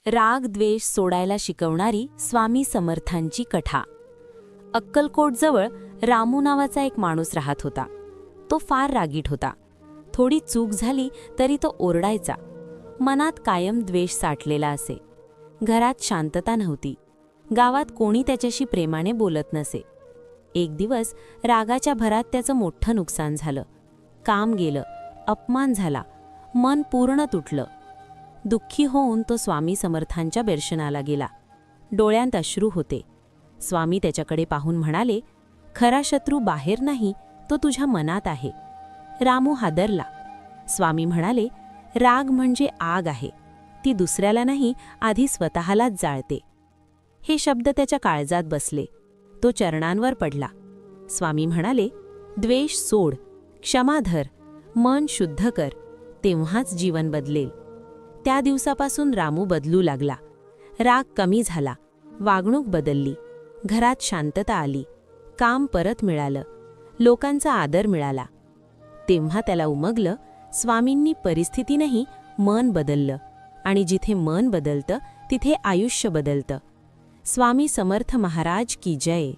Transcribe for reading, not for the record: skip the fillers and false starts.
राग द्वेष सोडायला शिकवणारी स्वामी समर्थांची कथा। अक्कलकोटजवळ रामू नावाचा एक माणूस राहत होता। तो फार रागीट होता। थोडी चूक झाली तरी तो ओरडायचा। मनात कायम द्वेष साठलेला असे। घरात शांतता नव्हती। गावात कोणी त्याच्याशी प्रेमाने बोलत नसे। एक दिवस रागाच्या भरात त्याचं मोठं नुकसान झालं। काम गेलं, अपमान झाला, मन पूर्ण तुटलं। दुःखी होऊन तो स्वामी समर्थांच्या दर्शनाला गेला। डोळ्यांत अश्रू होते। स्वामी त्याच्याकडे पाहून म्हणाले, खरा शत्रू बाहेर नाही, तो तुझ्या मनात आहे। रामू हादरला। स्वामी म्हणाले, राग म्हणजे आग आहे, ती दुसऱ्याला नाही, आधी स्वतःलाच जाळते। हे शब्द त्याच्या काळजात बसले। तो चरणांवर पडला। स्वामी म्हणाले, द्वेष सोड, क्षमा धर, मन शुद्ध कर, तेव्हाच जीवन बदलेल। त्या दिवसापासून रामू बदलू लागला। राग कमी झाला, वागणूक बदलली, घरात शांतता आली, काम परत मिळालं, लोकांचा आदर मिळाला। तेव्हा त्याला उमगलं, स्वामींनी परिस्थिती नाही, मन बदललं, आणि जिथे मन बदलतं तिथे आयुष्य बदलतं। स्वामी समर्थ महाराज की जय।